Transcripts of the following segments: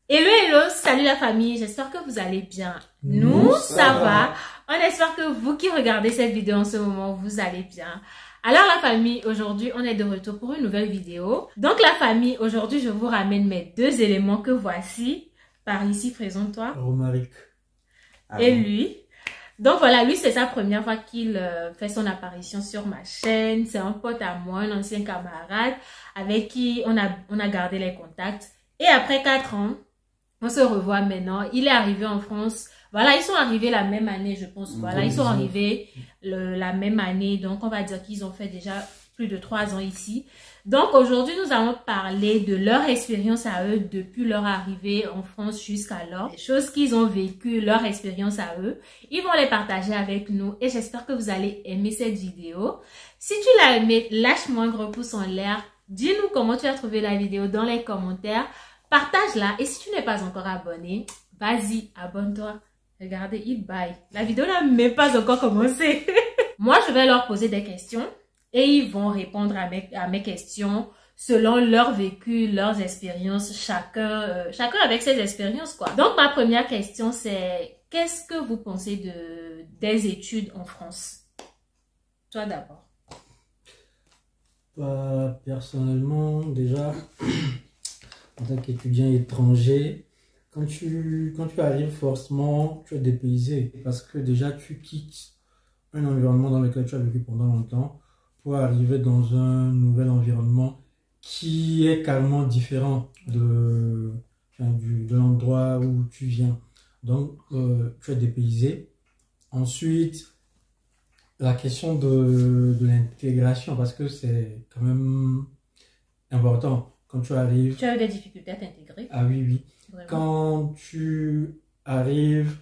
Hello, hello, salut la famille, j'espère que vous allez bien. Nous, ça va. On espère que vous qui regardez cette vidéo en ce moment, vous allez bien. Alors la famille, aujourd'hui, on est de retour pour une nouvelle vidéo. Donc la famille, aujourd'hui, je vous ramène mes deux éléments que voici. Par ici, présente-toi. Romaric. Et lui. Donc voilà, lui, c'est sa première fois qu'il fait son apparition sur ma chaîne. C'est un pote à moi, un ancien camarade avec qui on a gardé les contacts. Et après 4 ans, on se revoit maintenant. Il est arrivé en France. Voilà, ils sont arrivés la même année, je pense. Voilà, ils sont arrivés la même année. Donc, on va dire qu'ils ont fait déjà plus de 3 ans ici. Donc, aujourd'hui, nous allons parler de leur expérience à eux depuis leur arrivée en France jusqu'alors. Les choses qu'ils ont vécues, leur expérience à eux. Ils vont les partager avec nous et j'espère que vous allez aimer cette vidéo. Si tu l'as aimé, lâche-moi un gros pouce en l'air. Dis-nous comment tu as trouvé la vidéo dans les commentaires. Partage-la et si tu n'es pas encore abonné, vas-y, abonne-toi. Regardez, il baille. La vidéo n'a même pas encore commencé. Moi, je vais leur poser des questions et ils vont répondre à mes questions selon leur vécu, leurs expériences, chacun avec ses expériences, quoi. Donc, ma première question, c'est qu'est-ce que vous pensez des études en France? Toi d'abord. Personnellement, déjà, en tant qu'étudiant étranger, quand tu arrives, forcément, tu es dépaysé. Parce que déjà, tu quittes un environnement dans lequel tu as vécu pendant longtemps pour arriver dans un nouvel environnement qui est carrément différent de l'endroit où tu viens. Donc, tu es dépaysé. Ensuite, la question de l'intégration, parce que c'est quand même important. Quand tu arrives... Tu as eu des difficultés à t'intégrer? Ah oui, oui. Vraiment? Quand tu arrives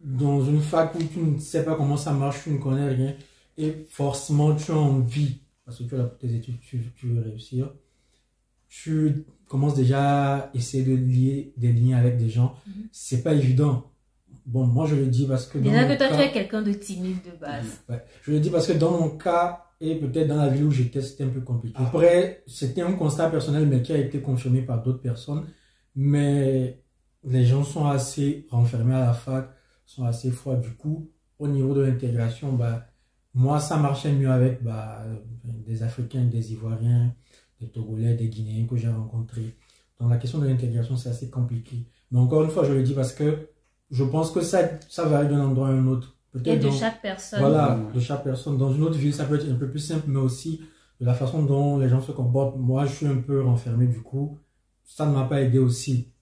dans une fac où tu ne sais pas comment ça marche, tu ne connais rien, et forcément tu as envie, parce que tu as pour tes études, tu veux réussir, tu commences déjà à essayer de lier des liens avec des gens. C'est pas évident. Bon, moi je le dis parce que... Déjà que toi tu es quelqu'un de timide de base. Ouais. Je le dis parce que dans mon cas, et peut-être dans la ville où j'étais, c'était un peu compliqué. Après, c'était un constat personnel, mais qui a été confirmé par d'autres personnes. Mais les gens sont assez renfermés à la fac, sont assez froids. Du coup, au niveau de l'intégration, moi, ça marchait mieux avec des Africains, des Ivoiriens, des Togolais, des Guinéens que j'ai rencontrés. Donc, la question de l'intégration, c'est assez compliqué. Mais encore une fois, je le dis parce que je pense que ça varie d'un endroit à un autre. Et de chaque personne. Voilà, de chaque personne. Dans une autre ville, ça peut être un peu plus simple, mais aussi de la façon dont les gens se comportent. Moi, je suis un peu renfermé, du coup, ça ne m'a pas aidé aussi.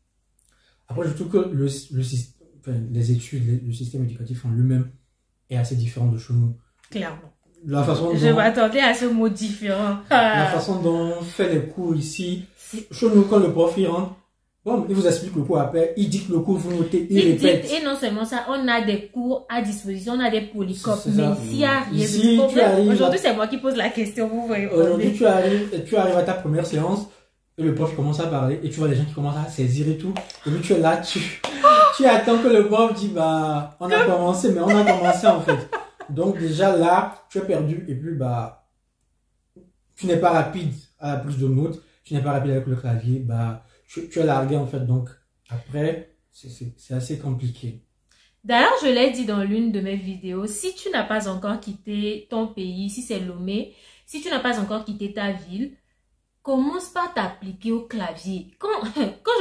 Après, je trouve que les études, le système éducatif en lui-même est assez différent de chez nous. Clairement. La façon dont... Je m'attendais à ce mot différent. La façon dont on fait les cours ici, chez nous, quand le prof il rentre, bon, il vous explique le cours après, il dit que le cours, vous notez, il répète. Et non seulement ça, on a des cours à disposition, on a des polycopes, mais s'il y a rien ici, de problème, aujourd'hui c'est moi qui pose la question, vous voyez. Aujourd'hui, tu arrives à ta première séance, et le prof commence à parler, et tu vois les gens qui commencent à saisir et tout, et puis tu es là, tu attends que le prof dise, on a commencé, mais on a commencé en fait. Donc déjà là, tu es perdu, et puis tu n'es pas rapide à la prise de notes, tu n'es pas rapide avec le clavier, tu es largué en fait, donc après, c'est assez compliqué. D'ailleurs, je l'ai dit dans l'une de mes vidéos, si tu n'as pas encore quitté ton pays, si c'est Lomé, si tu n'as pas encore quitté ta ville, commence par t'appliquer au clavier. Quand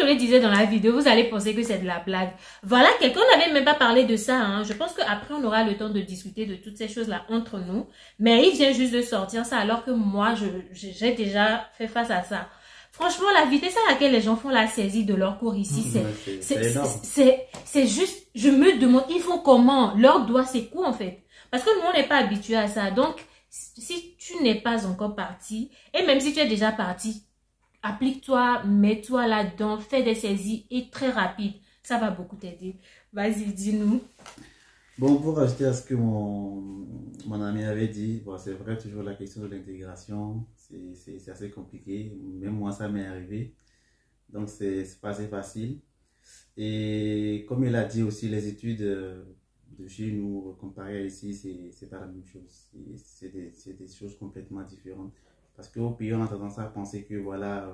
je le disais dans la vidéo, vous allez penser que c'est de la blague. Voilà, quelqu'un n'avait même pas parlé de ça. Hein. Je pense qu'après, on aura le temps de discuter de toutes ces choses-là entre nous. Mais il vient juste de sortir ça alors que moi, j'ai déjà fait face à ça. Franchement, la vitesse à laquelle les gens font la saisie de leur cours ici, c'est juste, je me demande, ils font comment? Leur doigt, c'est quoi en fait? Parce que nous, on n'est pas habitués à ça. Donc, si tu n'es pas encore parti, et même si tu es déjà parti, applique-toi, mets-toi là-dedans, fais des saisies et très rapide. Ça va beaucoup t'aider. Vas-y, dis-nous. Bon, pour rajouter à ce que mon ami avait dit, c'est vrai, toujours la question de l'intégration, c'est assez compliqué. Même moi, ça m'est arrivé. Donc, c'est pas assez facile. Et comme il a dit aussi, les études de chez nous, comparées à ici, c'est pas la même chose. C'est des choses complètement différentes. Parce qu'au pays, on a tendance à penser que voilà,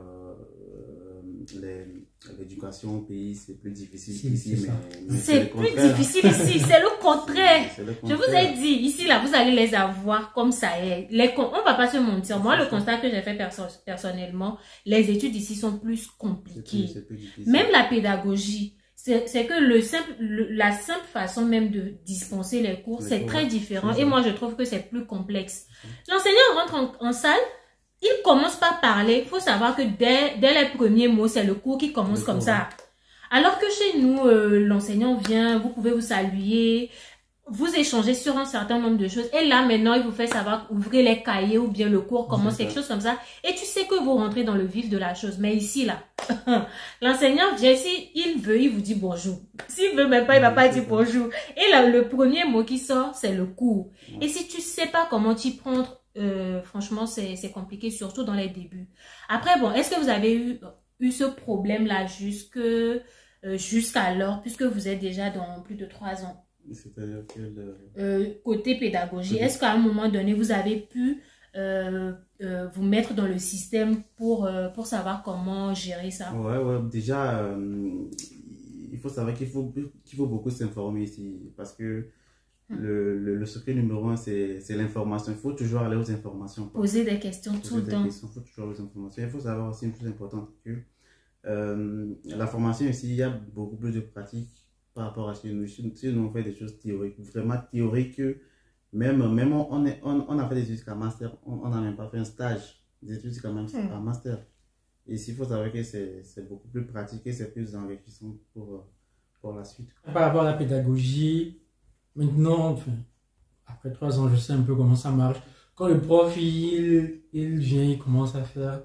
l'éducation au pays, c'est plus difficile qu'ici. Mais c'est plus difficile ici, c'est le contraire. Je vous ai dit, ici, là, vous allez les avoir comme ça est. On va pas se mentir. Moi, le constat que j'ai fait personnellement, les études ici sont plus compliquées. C'est plus difficile. Même la pédagogie. C'est que la simple façon même de dispenser les cours, c'est très différent. Et moi, je trouve que c'est plus complexe. L'enseignant rentre en salle, il commence par parler. Il faut savoir que dès les premiers mots, c'est le cours qui commence comme ça. Alors que chez nous, l'enseignant vient, vous pouvez vous saluer, vous échangez sur un certain nombre de choses. Et là, maintenant, il vous fait savoir ouvrir les cahiers ou bien le cours commence, quelque chose comme ça. Et tu sais que vous rentrez dans le vif de la chose. Mais ici, là, l'enseignant vient, si il veut, il vous dit bonjour. S'il veut même pas, il va pas dire bonjour. Et là, le premier mot qui sort, c'est le cours. Et si tu sais pas comment t'y prendre, franchement, c'est compliqué, surtout dans les débuts. Après, bon, est-ce que vous avez eu ce problème-là jusqu'alors, puisque vous êtes déjà dans plus de 3 ans? C'est-à-dire que côté pédagogie, est-ce qu'à un moment donné, vous avez pu vous mettre dans le système pour savoir comment gérer ça? Ouais, déjà, il faut savoir qu'il faut beaucoup s'informer ici, parce que le secret numéro 1, c'est l'information. Il faut toujours aller aux informations. Poser des questions tout le temps. Il faut toujours aller aux informations. Il faut savoir aussi une chose importante, que la formation ici, il y a beaucoup plus de pratiques par rapport à chez nous. Chez nous, on fait des choses théoriques, vraiment théoriques. Même on a fait des études jusqu'à master, on n'a même pas fait un stage. Des études jusqu'à master. Et ici, il faut savoir que c'est beaucoup plus pratique et c'est plus enrichissant pour la suite. Par rapport à la pédagogie, maintenant, après 3 ans, je sais un peu comment ça marche. Quand le prof, il vient, il commence à faire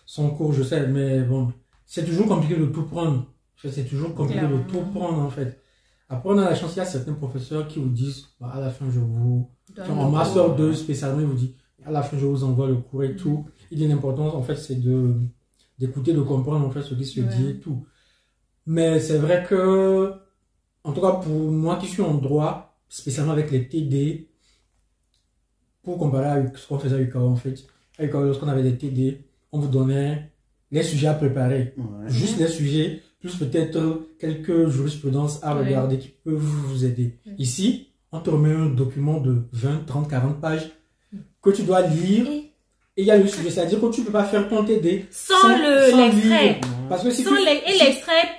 son cours, je sais, mais bon, c'est toujours compliqué de tout prendre. C'est toujours compliqué de tout prendre, en fait. Après, on a la chance, il y a certains professeurs qui vous disent, bah, à la fin, je vous... En master 2, spécialement, il vous dit, à la fin, je vous envoie le cours et tout. Il dit l'important, en fait, c'est d'écouter, de comprendre, en fait, ce qui se dit et tout. Mais c'est vrai que, en tout cas, pour moi qui suis en droit, spécialement avec les TD, pour comparer avec ce qu'on faisait à UCAO, en fait, à UCAO, lorsqu'on avait des TD, on vous donnait les sujets à préparer. Juste les sujets, plus peut-être quelques jurisprudences à regarder qui peuvent vous aider. Ici, on te remet un document de 20, 30, 40 pages que tu dois lire. Et il y a le sujet, c'est-à-dire que tu ne peux pas faire ton TD sans l'extrait. Parce que si et l'extrait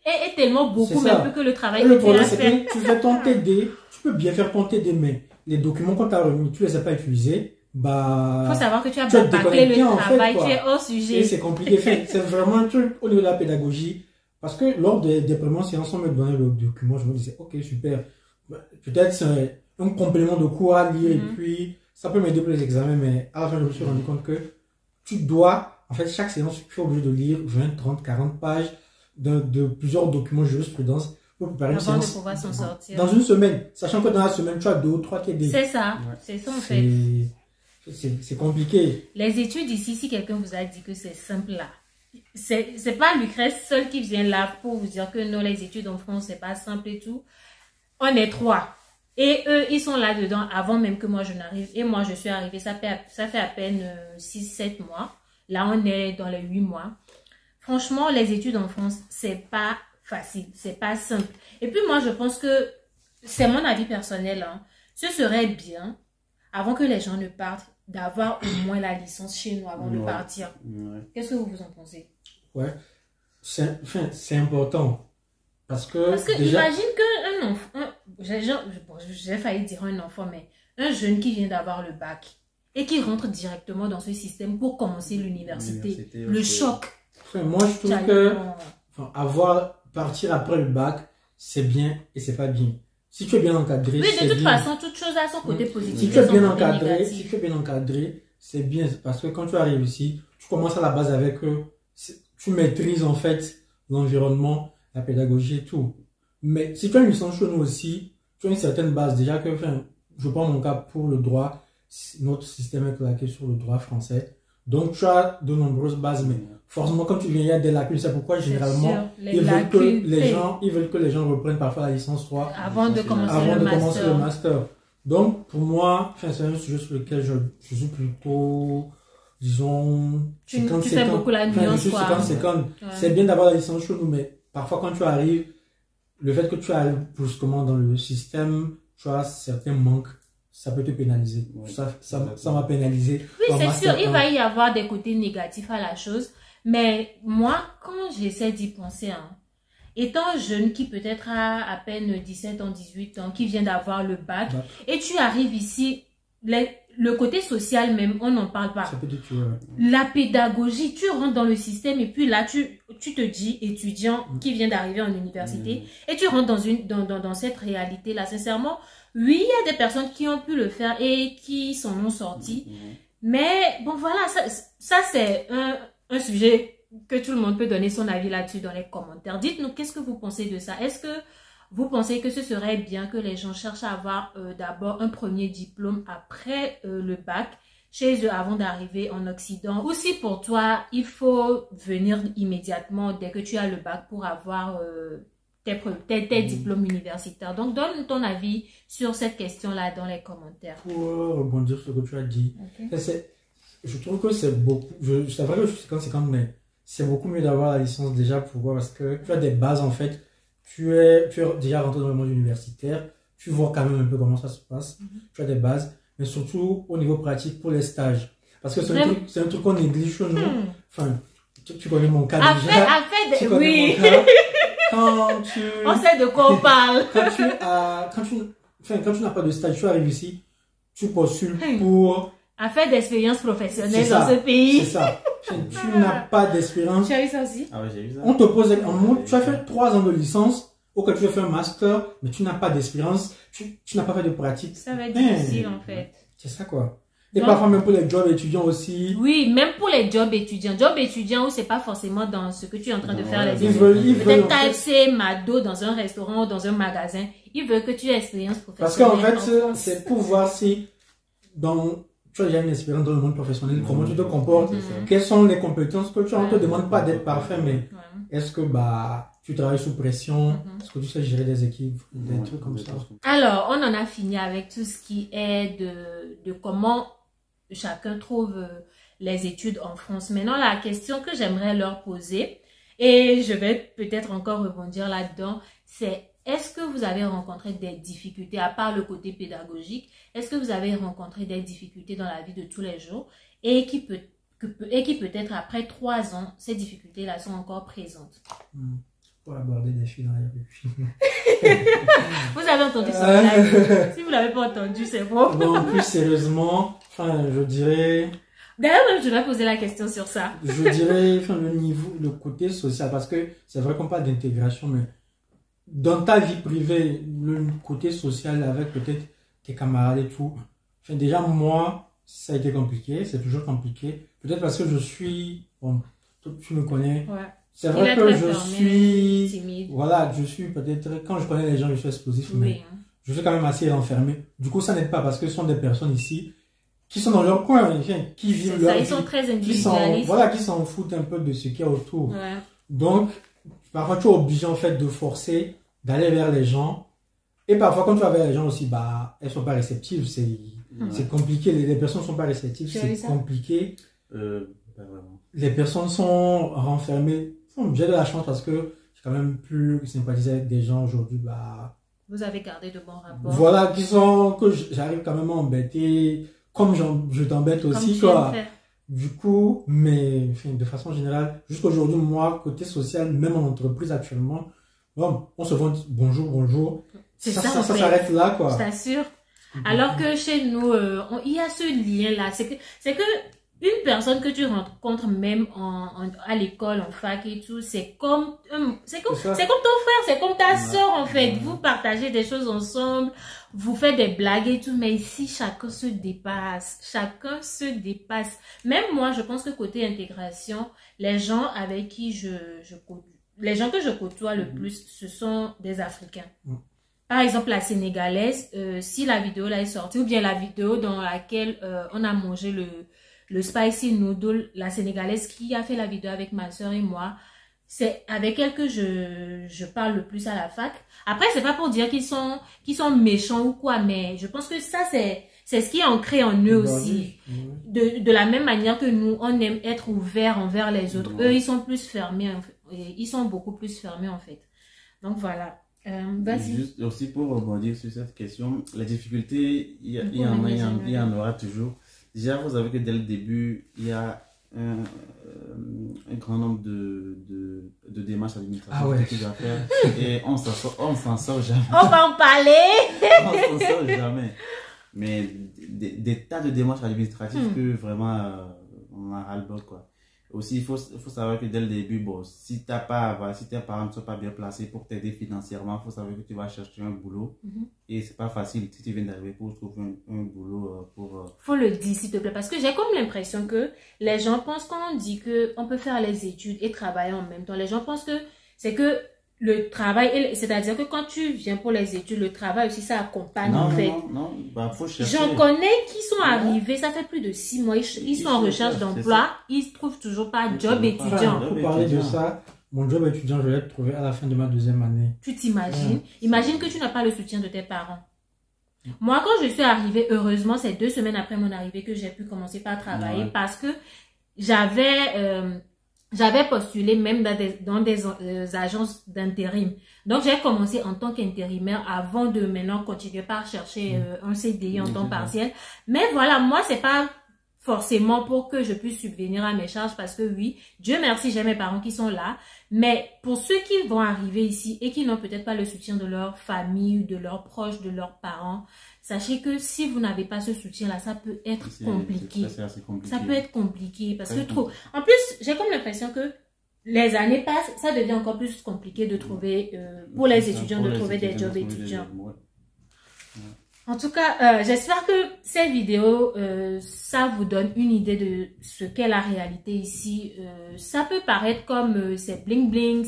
est tellement beaucoup, même plus que le travail. Le problème, c'est que tu fais ton TD, tu peux bien faire ton TD, mais les documents qu'on t'a remis, tu ne les as pas utilisés. Bah, faut savoir que tu as bâclé le travail, tu es hors sujet. Et c'est compliqué. C'est vraiment un truc au niveau de la pédagogie. Parce que lors des premières séances, on me donnait le document, je me disais, ok, super. Peut-être c'est un complément de cours à lire, et puis ça peut m'aider pour les examens, mais à la fin, je me suis rendu compte que tu dois, en fait, chaque séance, tu es obligé de lire 20, 30, 40 pages de plusieurs documents de jurisprudence pour préparer une séance. Avant de pouvoir s'en sortir. Dans une semaine. Sachant que dans la semaine, tu as 2 ou 3 TD. C'est ça. C'est ça, en fait. C'est compliqué. Les études ici, si quelqu'un vous a dit que c'est simple là, c'est pas Lucrèce seul qui vient là pour vous dire que non, les études en France, c'est pas simple et tout. On est 3. Et eux, ils sont là-dedans avant même que moi je n'arrive. Et moi, je suis arrivée, ça fait à peine 6-7 mois. Là, on est dans les 8 mois. Franchement, les études en France, c'est pas facile, c'est pas simple. Et puis moi, je pense que, c'est mon avis personnel, hein, ce serait bien, avant que les gens ne partent, d'avoir au moins la licence chez nous avant de partir. Qu'est-ce que vous en pensez? Ouais, c'est important. Parce que déjà... imagine qu'un enfant, j'ai failli dire un enfant, mais un jeune qui vient d'avoir le bac et qui rentre directement dans ce système pour commencer l'université, le choc. Moi, je trouve que partir après le bac, c'est bien et c'est pas bien. Si tu es bien encadré, oui, de toute façon, toute chose a son côté positif. Si tu es bien encadré, c'est bien. Parce que quand tu arrives ici, tu commences à la base avec tu maîtrises en fait l'environnement, la pédagogie et tout. Mais si tu as une licence chez nous aussi, tu as une certaine base. Déjà que, je prends mon cas pour le droit, notre système est claqué sur le droit français. Donc tu as de nombreuses bases, mais forcément quand tu viens, il y a des lacunes. C'est pourquoi généralement, ils veulent que les gens reprennent parfois la licence 3 avant de commencer le master. Donc pour moi, c'est un sujet sur lequel je suis plutôt disons, Tu fais beaucoup la nuance, quoi. 50-50. Ouais. C'est bien d'avoir la licence chez nous, mais parfois quand tu arrives, le fait que tu arrives brusquement dans le système, tu as certains manques, ça peut te pénaliser. Oui, Ça m'a pénalisé. Oui, c'est sûr, il va y avoir des côtés négatifs à la chose, mais moi, quand j'essaie d'y penser, hein, étant jeune qui peut-être a à peine 17 ans, 18 ans, qui vient d'avoir le bac, et tu arrives ici, le côté social même, on n'en parle pas. Ça peut te tuer. La pédagogie, tu rentres dans le système et puis là, tu te dis étudiant qui vient d'arriver en université et tu rentres dans cette réalité-là. Sincèrement, oui, il y a des personnes qui ont pu le faire et qui s'en ont sorti. Mais bon, voilà, ça c'est un sujet que tout le monde peut donner son avis là-dessus dans les commentaires. Dites-nous, qu'est-ce que vous pensez de ça? Est-ce que vous pensez que ce serait bien que les gens cherchent à avoir d'abord un premier diplôme après le bac chez eux avant d'arriver en Occident? Ou si pour toi, il faut venir immédiatement dès que tu as le bac pour avoir tes diplômes universitaires. Donc, donne ton avis sur cette question-là dans les commentaires. Pour rebondir sur ce que tu as dit, je trouve que c'est beaucoup, c'est vrai que je suis 50-50, mais c'est beaucoup mieux d'avoir la licence déjà. Pourquoi? Parce que tu as des bases en fait. Tu es déjà rentré dans le monde universitaire, tu vois quand même un peu comment ça se passe, tu as des bases, mais surtout au niveau pratique pour les stages. Parce que c'est un truc qu'on néglige chez nous. Enfin, tu connais mon cas déjà. Tu connais mon cas. On sait de quoi on parle. Quand tu n'as pas de stage, tu arrives ici, tu postules pour... À faire d'expérience professionnelle dans ce pays. C'est ça. Tu n'as pas d'expérience. Tu as eu ça aussi? Ah ouais, j'ai vu ça. On te pose tu as fait 3 ans de licence, auquel tu as fait un master, mais tu n'as pas d'expérience, tu n'as pas fait de pratique. Ça va être difficile en fait. C'est ça quoi. Et parfois même pour les jobs étudiants aussi. Oui, même pour les jobs étudiants. Job étudiant où c'est pas forcément dans ce que tu es en train de faire les études. Peut-être KFC, McDo, dans un restaurant ou dans un magasin. Ils veulent que tu aies expérience professionnelle. Parce qu'en fait, c'est pour voir si tu as déjà une expérience dans le monde professionnel, comment tu te comportes, quelles sont les compétences que tu as. On ne te demande pas d'être parfait, mais est-ce que tu travailles sous pression, est-ce que tu sais gérer des équipes, des trucs comme ça. Alors, on en a fini avec tout ce qui est de comment chacun trouve les études en France. Maintenant, la question que j'aimerais leur poser, et je vais peut-être encore rebondir là-dedans, c'est: est-ce que vous avez rencontré des difficultés, à part le côté pédagogique, est-ce que vous avez rencontré des difficultés dans la vie de tous les jours et qui peut-être après 3 ans, ces difficultés-là sont encore présentes? Pour aborder des filles dans la vie. Vous avez entendu ça? Si vous ne l'avez pas entendu, c'est bon. Non, plus sérieusement, je dirais... D'ailleurs, même, je vais poser la question sur ça. Je dirais le côté social, parce que c'est vrai qu'on parle d'intégration, mais dans ta vie privée, le côté social avec peut-être tes camarades et tout, déjà moi, ça a été compliqué, c'est toujours compliqué. Peut-être parce que je suis, bon, tu me connais. Ouais. C'est vrai que je suis timide. Voilà, je suis peut-être, quand je connais les gens, je suis explosif, mais je suis quand même assez renfermé. Du coup, ça n'aide pas parce que ce sont des personnes ici qui sont dans leur coin, qui vivent leur vie. Ils sont très individualistes. Qui s'en foutent un peu de ce qu'il y a autour. Ouais. Donc, parfois, tu es obligé en fait de forcer, d'aller vers les gens. Et parfois, quand tu vas vers les gens aussi, elles sont pas réceptives. C'est compliqué. Les personnes sont pas réceptives. C'est compliqué. Les personnes sont renfermées. J'ai de la chance parce que j'ai quand même pu sympathiser avec des gens aujourd'hui. Vous avez gardé de bons rapports. Voilà, que j'arrive quand même à embêter, comme je t'embête aussi, quoi. Du coup, mais de façon générale, jusqu'aujourd'hui, moi, côté social, même en entreprise actuellement, on se voit bonjour. Ça s'arrête là, quoi. Je t'assure. Alors que chez nous, il y a ce lien-là. C'est que une personne que tu rencontres même à l'école, en fac et tout, c'est comme ton frère, c'est comme ta soeur en fait. Vous partagez des choses ensemble, vous faites des blagues et tout, mais ici chacun se dépasse. Même moi, je pense que côté intégration, les gens avec qui les gens que je côtoie le plus, ce sont des Africains. Par exemple, la Sénégalaise, si la vidéo là est sortie, ou bien la vidéo dans laquelle on a mangé le spicy noodle, la Sénégalaise qui a fait la vidéo avec ma soeur et moi, c'est avec elle que je parle le plus à la fac. Après, c'est pas pour dire qu'ils sont méchants ou quoi, mais je pense que ça, c'est c'est ce qui est ancré en eux Bah aussi. oui. De la même manière que nous, on aime être ouvert envers les autres. Eux, ils sont plus fermés. Ils sont beaucoup plus fermés, en fait. Donc, voilà. Vas-y. Juste aussi pour rebondir sur cette question, les difficultés, il y en aura toujours. Déjà, vous savez que dès le début, il y a un grand nombre de démarches administratives Ah ouais. que tu dois faire et on s'en sort jamais. On va en parler. On s'en sort jamais. Mais des tas de démarches administratives que vraiment on a ras-le-bol, quoi. Aussi, il faut savoir que dès le début, bon, si tes parents ne sont pas bien placés pour t'aider financièrement, il faut savoir que tu vas chercher un boulot. Et c'est pas facile si tu viens d'arriver pour trouver un boulot Faut le dire, s'il te plaît, parce que j'ai comme l'impression que les gens pensent, quand on dit que on peut faire les études et travailler en même temps, les gens pensent que c'est que le travail, c'est-à-dire que quand tu viens pour les études, le travail aussi, ça accompagne en fait. Non, bah, faut chercher. J'en connais qui sont arrivés, ça fait plus de 6 mois, ils sont en recherche d'emploi, ils trouvent toujours pas de job étudiant. Pour parler de ça, mon job étudiant, je l'ai trouvé à la fin de ma 2e année. Tu t'imagines? Imagine que tu n'as pas le soutien de tes parents. Moi, quand je suis arrivée, heureusement, c'est 2 semaines après mon arrivée que j'ai pu commencer par travailler parce que j'avais postulé même dans des agences d'intérim. Donc, j'ai commencé en tant qu'intérimaire avant de maintenant continuer par chercher un CDI en temps partiel. Mais voilà, moi, c'est pas forcément pour que je puisse subvenir à mes charges parce que oui, Dieu merci, j'ai mes parents qui sont là. Mais pour ceux qui vont arriver ici et qui n'ont peut-être pas le soutien de leur famille, de leurs proches, de leurs parents, sachez que si vous n'avez pas ce soutien-là, ça peut être compliqué. C'est assez compliqué. Ça peut être compliqué parce que trop. En plus, j'ai comme l'impression que les années passent, ça devient encore plus compliqué de trouver, pour les étudiants, de trouver des jobs étudiants. En tout cas, j'espère que cette vidéo, ça vous donne une idée de ce qu'est la réalité ici. Ça peut paraître comme c'est bling bling,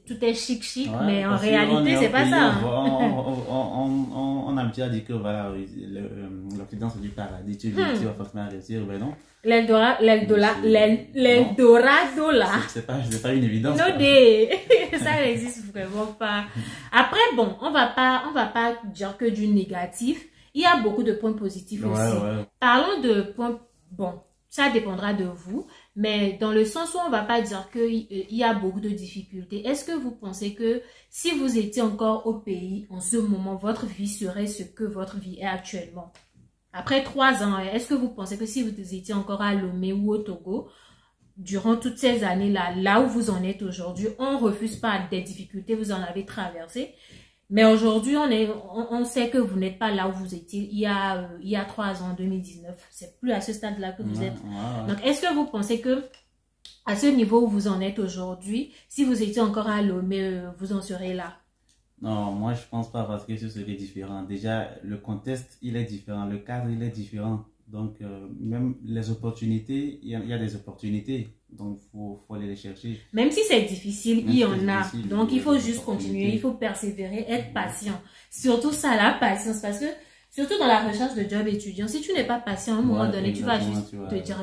tout est chic chic, mais en réalité, c'est pas ça. On a déjà dit que voilà, l'Occident c'est du paradis, tu vas forcément réussir, mais non. L'Eldorado là. C'est pas une évidence. Ça n'existe vraiment pas. Après, bon, on va pas dire que du négatif. Il y a beaucoup de points positifs aussi. Ouais. Parlons de points, bon, ça dépendra de vous, mais dans le sens où on va pas dire qu'il y a beaucoup de difficultés. Est-ce que vous pensez que si vous étiez encore au pays en ce moment, votre vie serait ce que votre vie est actuellement? Après 3 ans, est-ce que vous pensez que si vous étiez encore à Lomé ou au Togo, durant toutes ces années-là, là où vous en êtes aujourd'hui, on ne refuse pas des difficultés, vous en avez traversé. Mais aujourd'hui, on sait que vous n'êtes pas là où vous étiez il y a 3 ans, en 2019. C'est plus à ce stade-là que vous êtes. Donc, est-ce que vous pensez que à ce niveau où vous en êtes aujourd'hui, si vous étiez encore à Lomé, vous en serez là? Non, moi je pense pas parce que ce serait différent. Déjà, le contexte, il est différent, le cadre, il est différent. Donc, même les opportunités, il y a des opportunités. Donc, faut aller les chercher. Même si c'est difficile, il y en a. Donc, il faut juste continuer, il faut persévérer, être patient. Surtout ça, la patience. Parce que, surtout dans la recherche de job étudiant, si tu n'es pas patient, à un moment donné, tu vas juste te dire,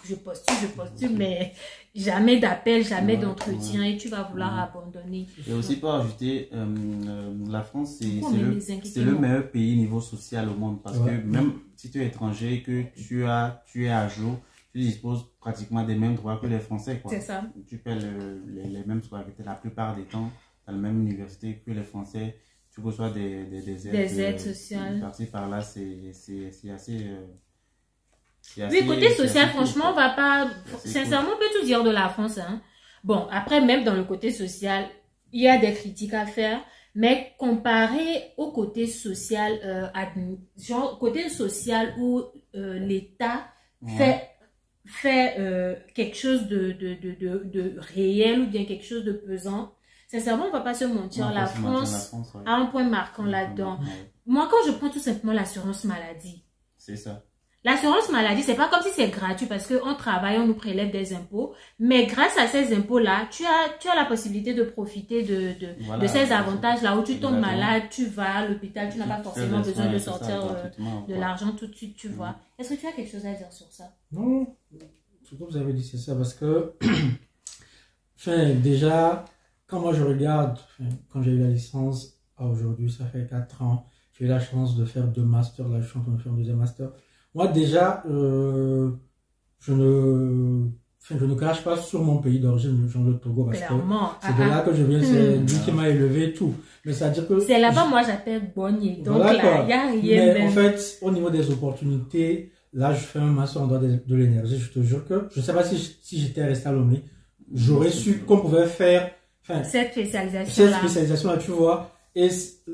je postule, mais jamais d'appel, jamais d'entretien et tu vas vouloir abandonner. Et aussi pour ajouter, la France, c'est le meilleur pays niveau social au monde. Parce que même si tu es étranger et que tu es à jour, tu disposes pratiquement des mêmes droits que les Français, quoi. C'est ça. Tu paies les mêmes scolarités la plupart des temps, dans la même université que les Français. Tu reçois des aides sociales. Par-ci, par-là, c'est assez... Oui, côté social, franchement, on va pas... Sincèrement, on peut tout dire de la France. Hein. Bon, après, même dans le côté social, il y a des critiques à faire. Mais comparé au côté social, côté social où l'État fait quelque chose de réel ou bien quelque chose de pesant, sincèrement, on ne va pas se mentir. La France a un point marquant là-dedans. Moi, quand je prends tout simplement l'assurance maladie, c'est ça. L'assurance maladie, c'est pas comme si c'est gratuit parce qu'on travaille, on nous prélève des impôts. Mais grâce à ces impôts-là, tu as la possibilité de profiter de ces avantages-là où tu tombes malade, tu vas à l'hôpital, tu n'as pas forcément besoin de sortir de l'argent tout de suite, tu vois. Est-ce que tu as quelque chose à dire sur ça? Non, ce que vous avez dit, c'est ça parce que, enfin, déjà, quand moi je regarde, quand j'ai eu la licence, à aujourd'hui, ça fait 4 ans, j'ai eu la chance de faire 2 masters, là je suis en train de faire un deuxième master. Moi déjà, je ne crache pas sur mon pays d'origine, le Togo, parce que c'est de là que je viens, c'est lui qui m'a élevé et tout. Mais c'est-à-dire que... C'est là-bas, moi j'appelle Bonnier, donc voilà, là, il n'y a rien. Mais en fait, au niveau des opportunités, là je fais un master en droit de l'énergie, je te jure que, je ne sais pas si j'étais resté à Lomé, j'aurais su qu'on pouvait faire cette spécialisation-là, tu vois. Et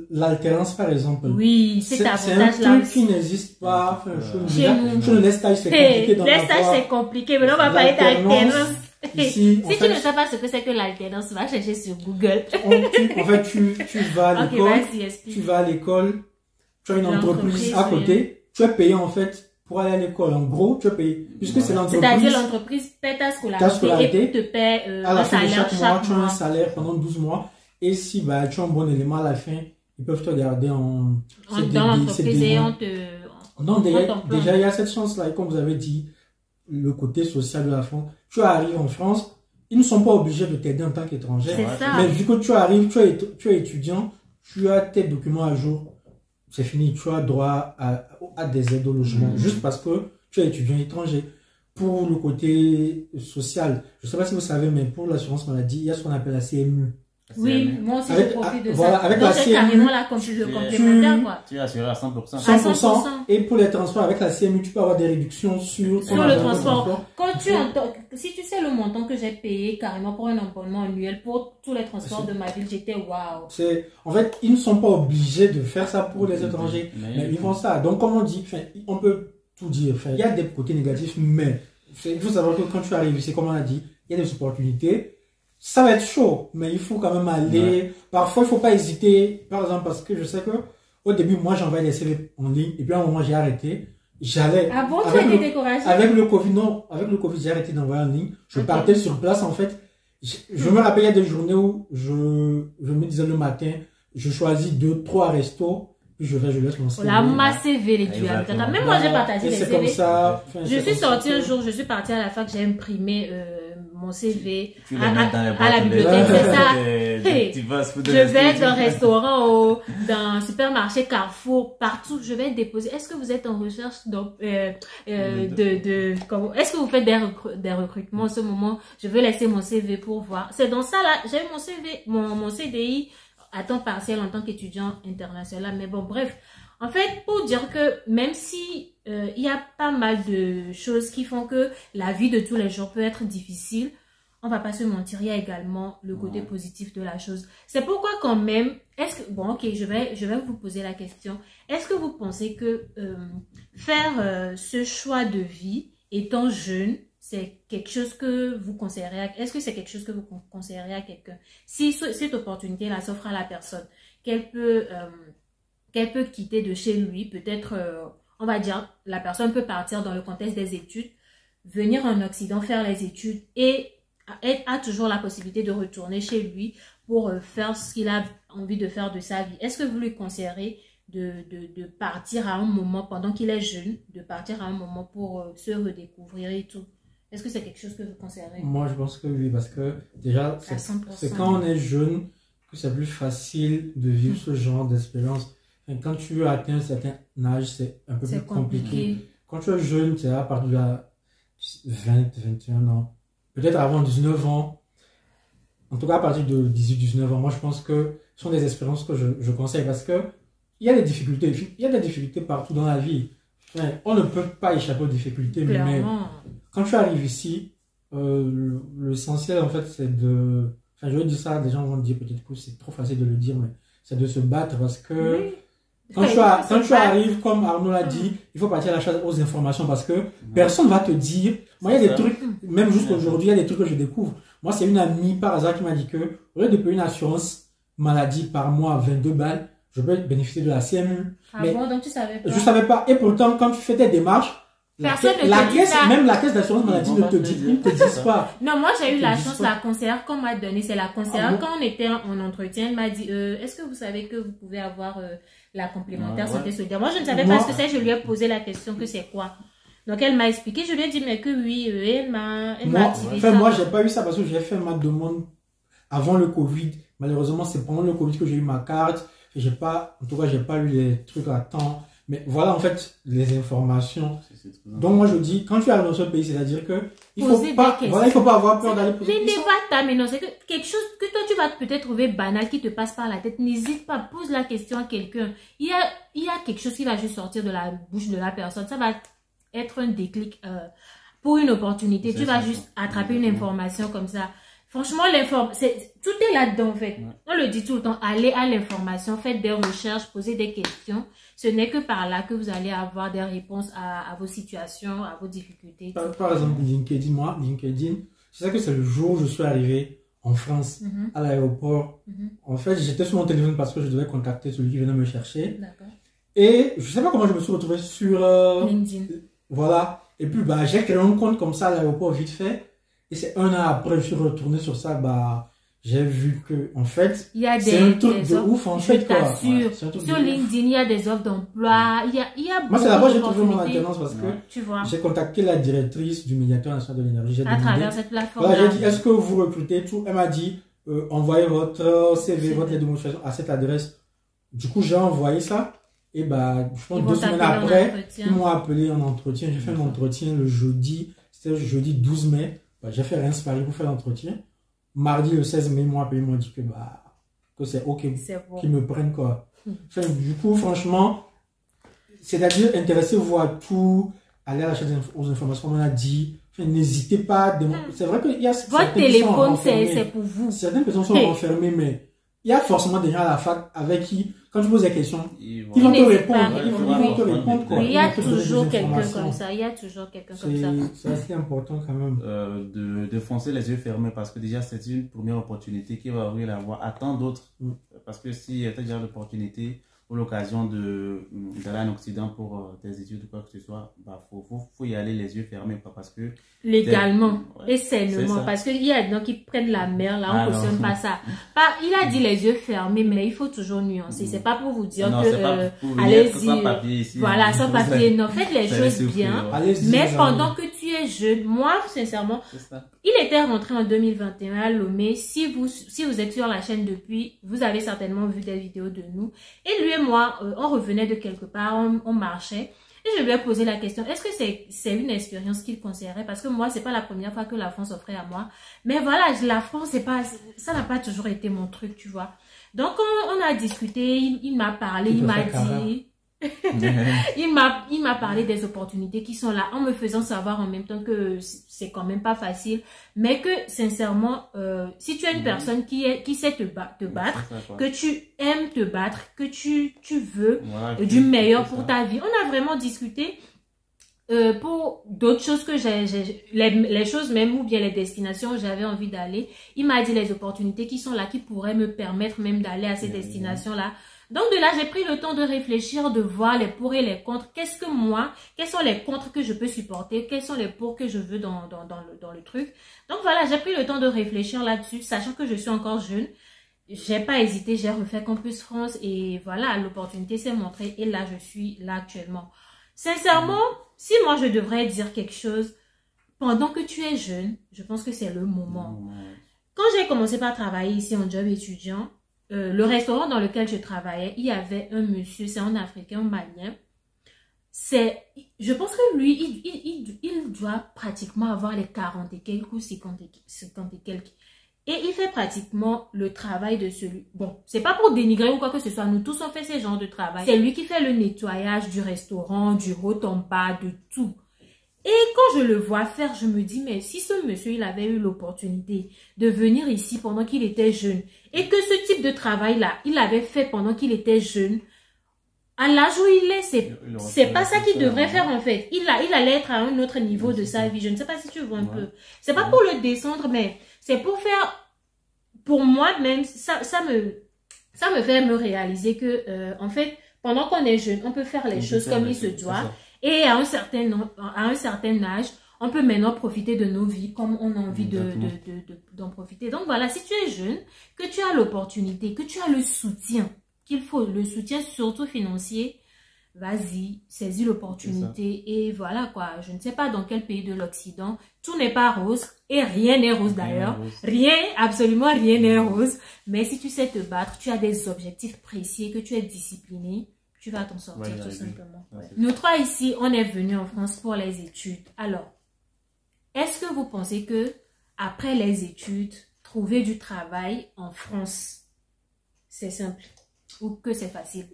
l'alternance, par exemple. Oui, c'est un truc qui n'existe pas. Chez nous. Sur les stages, c'est compliqué. Les stages, c'est compliqué. Mais là, on va parler d'alternance. Si tu ne sais pas ce que c'est que l'alternance, va chercher sur Google. En fait, tu vas à l'école. Tu as une entreprise à côté. Tu es payé, en fait, pour aller à l'école. En gros, tu es payé. Puisque c'est l'entreprise. C'est-à-dire l'entreprise paie ta scolarité et te paie un salaire chaque mois. Tu as un salaire pendant 12 mois. Et si tu as un bon élément à la fin, ils peuvent te garder dans l'entreprise et on te... Non, déjà, il y a cette chance-là. Et comme vous avez dit, le côté social de la France, tu arrives en France, ils ne sont pas obligés de t'aider en tant qu'étranger. Mais vu que tu arrives, tu es étudiant, tu as tes documents à jour, c'est fini, tu as droit à des aides au logement, juste parce que tu es étudiant étranger. Pour le côté social, je ne sais pas si vous savez, mais pour l'assurance maladie, il y a ce qu'on appelle la CMU. Oui, moi aussi je profite de ça. Avec la CMU, carrément la complémentaire, quoi. Tu es assuré à 100%. 100%. Et pour les transports, avec la CMU, tu peux avoir des réductions sur le transport. Si tu sais le montant que j'ai payé carrément pour un abonnement annuel pour tous les transports de ma ville, j'étais waouh. En fait, ils ne sont pas obligés de faire ça pour les étrangers, mais ils font ça. Donc, comme on dit, on peut tout dire. Il y a des côtés négatifs, mais il faut savoir que quand tu arrives ici, comme on a dit, il y a des opportunités. Ça va être chaud, mais il faut quand même aller. Ouais. Parfois, il ne faut pas hésiter. Par exemple, parce que je sais que au début, moi, j'envoyais des CV en ligne. Et puis, à un moment, j'ai arrêté. J'allais. Ah bon, tu as été découragé? Avec le Covid, j'ai arrêté d'envoyer en ligne. Je partais sur place, en fait. Je me rappelle, il y a des journées où je me disais le matin, je choisis 2-3 restos. Puis je laisse mon CV. Ma CV, les duels. Même moi, j'ai partagé les CV. C'est comme ça. Je suis sortie un jour, je suis partie à la fac, j'ai imprimé mon CV à la bibliothèque, c'est ça. Je vais dans un restaurant, dans un supermarché Carrefour, partout, je vais déposer. Est-ce que vous êtes en recherche est-ce que vous faites des recrutements en ce moment? Je vais laisser mon CV pour voir. C'est dans ça là, j'ai mon CV, mon CDI à temps partiel en tant qu'étudiant international. Mais bon, bref. En fait, pour dire que même si il y a pas mal de choses qui font que la vie de tous les jours peut être difficile, on va pas se mentir, il y a également le côté positif de la chose. C'est pourquoi quand même, je vais vous poser la question. Est-ce que vous pensez que faire ce choix de vie étant jeune, c'est quelque chose que vous conseillerez est-ce que c'est quelque chose que vous conseillerez à quelqu'un? Si cette opportunité-là s'offre à la personne, qu'elle peut quitter de chez lui, peut-être, on va dire, la personne peut partir dans le contexte des études, venir en Occident, faire les études et a toujours la possibilité de retourner chez lui pour faire ce qu'il a envie de faire de sa vie. Est-ce que vous lui conseillerez de partir à un moment, pendant qu'il est jeune, de partir à un moment pour se redécouvrir et tout? Est-ce que c'est quelque chose que vous conseillerez? Moi, je pense que oui, parce que déjà, c'est quand on est jeune que c'est plus facile de vivre ce genre d'expérience. Quand tu atteins un certain âge, c'est un peu plus compliqué. Quand tu es jeune, c'est à partir de 20, 21 ans. Peut-être avant 19 ans. En tout cas, à partir de 18, 19 ans, moi, je pense que ce sont des expériences que je conseille parce que il y a des difficultés. Il y a des difficultés partout dans la vie. On ne peut pas échapper aux difficultés, mais quand tu arrives ici, l'essentiel, en fait, c'est de... Enfin, je vais dire ça, des gens vont dire peut-être que c'est trop facile de le dire, mais c'est de se battre parce que quand tu arrives, comme Arnaud l'a dit, il faut partir à la chasse aux informations parce que personne ne va te dire... Moi, il y a des trucs, même jusqu'aujourd'hui, il y a des trucs que je découvre. Moi, c'est une amie par hasard qui m'a dit que, au lieu de payer une assurance maladie par mois à 22 balles, je peux bénéficier de la CMU. Bon, donc tu savais pas? Je savais pas. Et pourtant, quand tu fais tes démarches, même la caisse d'assurance maladie ne te dit pas. Non, moi j'ai eu la chance, la conseillère qu'on m'a donné, c'est la conseillère, quand on était en entretien, elle m'a dit, est-ce que vous savez que vous pouvez avoir la complémentaire santé solidaire? Moi je ne savais pas ce que c'est, je lui ai posé la question que c'est quoi. Donc elle m'a expliqué, je lui ai dit mais que oui, elle m'a activé ça. Moi j'ai pas eu ça parce que j'ai fait ma demande avant le Covid. Malheureusement c'est pendant le Covid que j'ai eu ma carte. En tout cas, j'ai pas lu les trucs à temps. Mais voilà, en fait, les informations. C'est très Donc, moi, je dis, quand tu arrives dans ce pays, c'est-à-dire que il Poser faut pas, des voilà, il faut pas avoir peur d'aller poser des Les questions. débats, mais non, c'est que quelque chose que toi, tu vas peut-être trouver banal, qui te passe par la tête. N'hésite pas, pose la question à quelqu'un. Il y a quelque chose qui va juste sortir de la bouche de la personne. Ça va être un déclic pour une opportunité. Tu vas juste attraper une information comme ça. Franchement, tout est là-dedans, en fait. On le dit tout le temps, allez à l'information, faites des recherches, posez des questions. Ce n'est que par là que vous allez avoir des réponses à vos situations, à vos difficultés. Par exemple, LinkedIn, c'est ça que c'est le jour où je suis arrivé en France, à l'aéroport. En fait, j'étais sur mon téléphone parce que je devais contacter celui qui venait me chercher. D'accord. Et je sais pas comment je me suis retrouvé sur LinkedIn. Voilà. Et puis, j'ai créé un compte comme ça à l'aéroport vite fait. Et c'est 1 an après, je suis retourné sur ça, j'ai vu que, en fait, c'est un truc de ouf, en fait, quoi. Je t'assure. Sur LinkedIn, il y a des offres d'emploi, il y a Moi, c'est là-bas que j'ai trouvé mon alternance parce que tu vois, j'ai contacté la directrice du médiateur national de l'énergie. à travers cette plateforme. Voilà, j'ai dit, est-ce que vous recrutez tout? Elle m'a dit, envoyez votre CV, votre lettre de motivation à cette adresse. Du coup, j'ai envoyé ça. Et je pense 2 semaines après, ils m'ont appelé en entretien. J'ai fait un entretien le jeudi, c'était le jeudi 12 mai. J'ai fait Reims Paris pour faire l'entretien. Mardi le 16 mai, ils m'ont appelé, ils m'ont dit que c'est OK, bon, qu'ils me prennent, quoi. Enfin, du coup, franchement, c'est-à-dire, intéressez-vous à tout, allez à la recherche aux informations, comme on a dit. Enfin, n'hésitez pas. C'est vrai qu'il y a votre téléphone, c'est pour vous. Certaines personnes sont renfermées, mais il y a forcément des gens à la fac avec qui, quand tu poses des questions, ils vont te répondre. Ils vont te répondre, quoi. Il y a toujours quelqu'un comme ça. Il y a toujours quelqu'un comme ça. C'est assez important quand même. De foncer les yeux fermés parce que déjà c'est une première opportunité qui va ouvrir la voie à tant d'autres. Parce que si tu as déjà l'opportunité ou l'occasion d'aller en Occident pour tes études ou quoi que ce soit, faut y aller les yeux fermés, quoi, parce que légalement et sainement, parce qu'il y a des gens qui prennent la mer là, on ne cautionne pas ça. Il a dit les yeux fermés, mais il faut toujours nuancer. C'est pas pour vous dire allez-y, voilà, sans papier, non, faites les choses bien. Mais pendant que tu es jeune, moi sincèrement, il était rentré en 2021 à Lomé. Si vous êtes sur la chaîne depuis, vous avez certainement vu des vidéos de nous. Et lui et moi, on revenait de quelque part, on marchait. Et je lui ai posé la question, est-ce que c'est une expérience qu'il considérait? Parce que moi, c'est pas la première fois que la France offrait à moi. Mais voilà, la France, ça n'a pas toujours été mon truc, tu vois. Donc, on a discuté, il m'a parlé, il m'a dit... il m'a parlé des opportunités qui sont là, en me faisant savoir en même temps que c'est quand même pas facile, mais que sincèrement, si tu es une personne qui sait te battre, que tu aimes te battre, que tu veux du meilleur pour ta vie. On a vraiment discuté pour d'autres choses que les choses même ou bien les destinations où j'avais envie d'aller. Il m'a dit les opportunités qui sont là, qui pourraient me permettre même d'aller à ces destinations-là. Donc de là, j'ai pris le temps de réfléchir, de voir les pour et les contre. Quels sont les contre que je peux supporter? Quels sont les pour que je veux dans le truc? Donc voilà, j'ai pris le temps de réfléchir là-dessus, sachant que je suis encore jeune. J'ai pas hésité, j'ai refait Campus France et voilà, l'opportunité s'est montrée et là, je suis là actuellement. Sincèrement, si moi je devrais dire quelque chose, pendant que tu es jeune, je pense que c'est le moment. Quand j'ai commencé par travailler ici en job étudiant, le restaurant dans lequel je travaillais, il y avait un monsieur, c'est un Africain, un Malien. Je pense que lui, il doit pratiquement avoir les 40 et quelques ou 50 et quelques. Et il fait pratiquement le travail de celui... Bon, c'est pas pour dénigrer ou quoi que ce soit, nous tous on fait ce genre de travail. C'est lui qui fait le nettoyage du restaurant, du haut en bas, de tout. Et quand je le vois faire, je me dis, mais si ce monsieur, il avait eu l'opportunité de venir ici pendant qu'il était jeune, et que ce type de travail-là, il l'avait fait pendant qu'il était jeune, à l'âge où il est, c'est pas ça qu'il devrait faire en fait. Il allait être à un autre niveau de sa vie. Je ne sais pas si tu vois un peu. C'est pas pour le descendre, mais c'est pour faire, pour moi-même, ça me fait me réaliser que, en fait, pendant qu'on est jeune, on peut faire les choses comme il se doit. Et à un certain âge, on peut maintenant profiter de nos vies comme on a envie d'en profiter. Donc voilà, si tu es jeune, que tu as l'opportunité, que tu as le soutien qu'il faut, le soutien surtout financier, vas-y, saisis l'opportunité et voilà quoi. Je ne sais pas dans quel pays de l'Occident, tout n'est pas rose et rien n'est rose d'ailleurs. Rien, absolument rien n'est rose. Mais si tu sais te battre, tu as des objectifs précis, que tu es discipliné, tu vas t'en sortir tout simplement. Ouais. Nous trois ici, on est venus en France pour les études. Alors, est-ce que vous pensez que après les études, trouver du travail en France, c'est simple ou que c'est facile?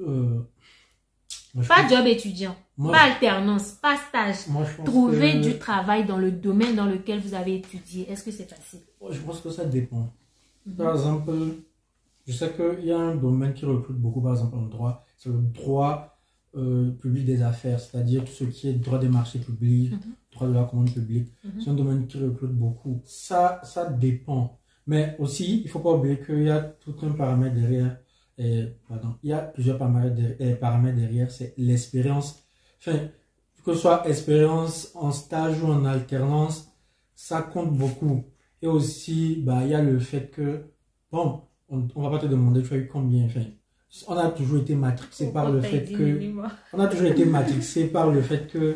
Pas job étudiant, pas alternance, pas stage. Trouver du travail dans le domaine dans lequel vous avez étudié, est-ce que c'est facile? Je pense que ça dépend. Par exemple, je sais qu'il y a un domaine qui recrute beaucoup, par exemple en droit, c'est le droit public des affaires, c'est-à-dire tout ce qui est droit des marchés publics, droit de la commande publique. C'est un domaine qui recrute beaucoup. Ça dépend. Mais aussi, il ne faut pas oublier qu'il y a tout un paramètre derrière. Il y a plusieurs paramètres derrière, c'est l'expérience. Enfin, que ce soit expérience en stage ou en alternance, ça compte beaucoup. Et aussi, il y a le fait que, bon, on ne va pas te demander tu as eu combien. Enfin, on a toujours été matrixé par le fait que,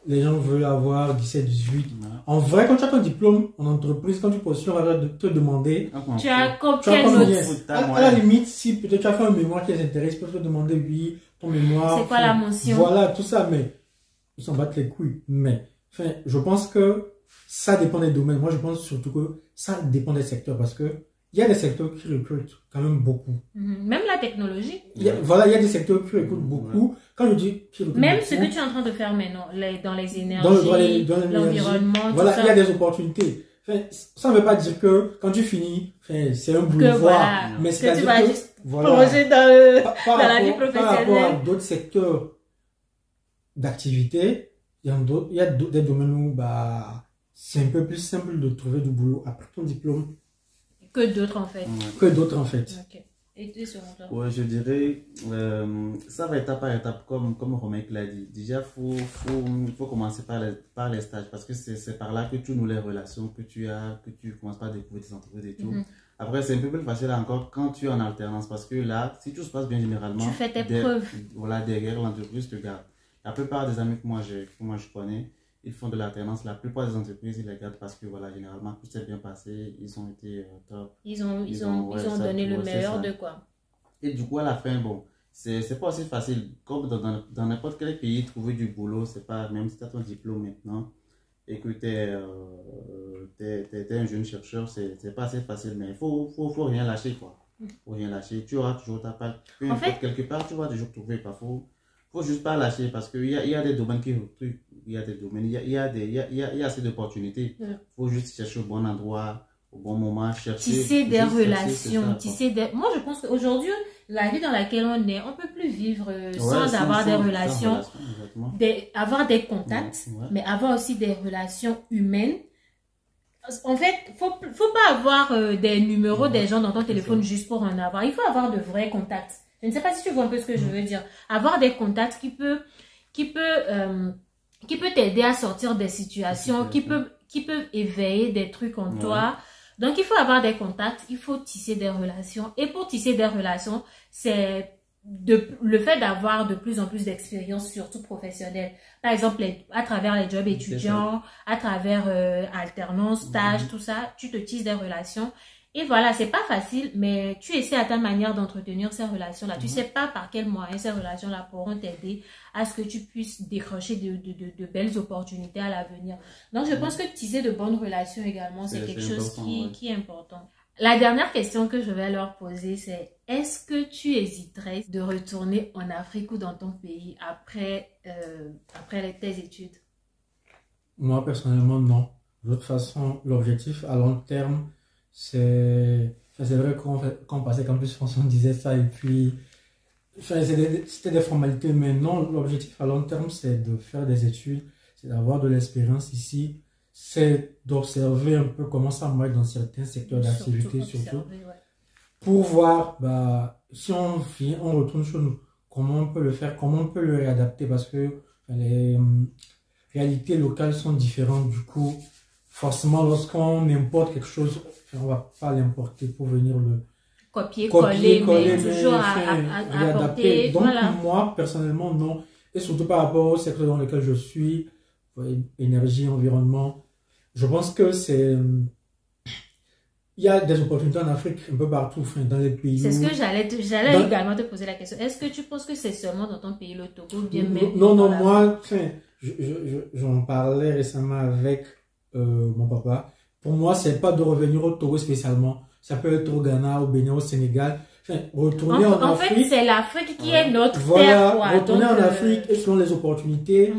les gens veulent avoir 17, 18. En vrai, quand tu as ton diplôme en entreprise, quand tu postules, on va te demander. Tu as combien? À la limite, si peut-être tu as fait un mémoire qui les intéresse, ils peuvent te demander, oui, ton mémoire. C'est quoi la mention? Voilà, tout ça, mais ils s'en battent les couilles. Mais, enfin, je pense que ça dépend des domaines. Moi, je pense surtout que ça dépend des secteurs parce que il y a des secteurs qui recrutent quand même beaucoup. Même la technologie. Il y a des secteurs qui recrutent beaucoup. Quand je dis qui recrutent même beaucoup, ce que tu es en train de faire maintenant, dans les énergies, dans l'environnement, voilà, il y a des opportunités. Enfin, ça ne veut pas dire que quand tu finis, c'est un boulevard. Mais que tu vas juste plonger dans la vie professionnelle. Par rapport à d'autres secteurs d'activité, il y a des domaines où c'est un peu plus simple de trouver du boulot après ton diplôme. Que d'autres en fait. Okay. Et tu sur ouais, je dirais, ça va étape par étape, comme Romain l'a dit. Déjà, faut commencer par les stages, parce que c'est par là que tu noues les relations que tu commences par découvrir des entreprises et tout. Après, c'est un peu plus facile encore quand tu es en alternance, parce que là, si tout se passe bien généralement, tu fais tes preuves. Voilà, derrière l'entreprise te garde. La plupart des amis que moi je connais, ils font de l'alternance. La plupart des entreprises, ils les gardent parce que voilà, généralement, tout s'est bien passé. Ils ont été top. Ils ont donné le meilleur de quoi. Et du coup, à la fin, bon, c'est pas aussi facile. Comme dans n'importe quel pays, trouver du boulot, c'est pas, même si tu as ton diplôme maintenant et que tu es un jeune chercheur, c'est pas assez facile. Mais il faut rien lâcher, quoi. Faut rien lâcher. Tu auras toujours ta part. En fait, quelque part, tu vas toujours trouver. Faut juste pas lâcher parce qu'il y a des domaines qui recrutent. Il y a des domaines, il y a assez d'opportunités. Il faut juste chercher au bon endroit, au bon moment, chercher. Tisser des relations. Moi, je pense qu'aujourd'hui, la vie dans laquelle on est, on ne peut plus vivre sans avoir des relations, avoir des contacts, mais avoir aussi des relations humaines. En fait, faut pas avoir des numéros des gens dans ton téléphone juste pour en avoir. Il faut avoir de vrais contacts. Je ne sais pas si tu vois un peu ce que je veux dire. Avoir des contacts qui peut t'aider à sortir des situations, qui peuvent éveiller des trucs en toi. Donc, il faut avoir des contacts, il faut tisser des relations. Et pour tisser des relations, c'est le fait d'avoir de plus en plus d'expérience, surtout professionnelle. Par exemple, à travers les jobs étudiants, à travers alternance, stage, tout ça, tu te tisses des relations. Et voilà, c'est pas facile, mais tu essaies à ta manière d'entretenir ces relations-là. Tu sais pas par quel moyen ces relations-là pourront t'aider à ce que tu puisses décrocher de belles opportunités à l'avenir. Donc, je pense que tisser de bonnes relations également, c'est quelque chose qui est important. La dernière question que je vais leur poser, c'est est-ce que tu hésiterais de retourner en Afrique ou dans ton pays après tes études? Moi, personnellement, non. De toute façon, l'objectif à long terme, c'est vrai qu'on passait Campus France, on disait ça, et puis c'était des formalités, mais non, l'objectif à long terme, c'est de faire des études, c'est d'avoir de l'expérience ici, c'est d'observer un peu comment ça marche dans certains secteurs d'activité, surtout pour voir si on retourne chez nous, comment on peut le faire, comment on peut le réadapter, parce que les réalités locales sont différentes. Du coup, forcément, lorsqu'on importe quelque chose, on ne va pas l'importer pour venir le copier, coller, mais toujours réadapter. Donc, moi, personnellement, non. et surtout par rapport au secteur dans lequel je suis, énergie, environnement, je pense que il y a des opportunités en Afrique, un peu partout, enfin, dans les pays. C'est ce que j'allais également te poser la question. Est-ce que tu penses que c'est seulement dans ton pays, le Togo, ou bien même Non, moi, enfin, j'en parlais récemment avec mon papa. Pour moi, c'est pas de revenir au Togo spécialement. Ça peut être au Ghana, au Bénin, au Sénégal. Enfin, retourner en Afrique. En fait, c'est l'Afrique qui est notre voilà, terre, quoi. Retourner en Afrique et selon les opportunités,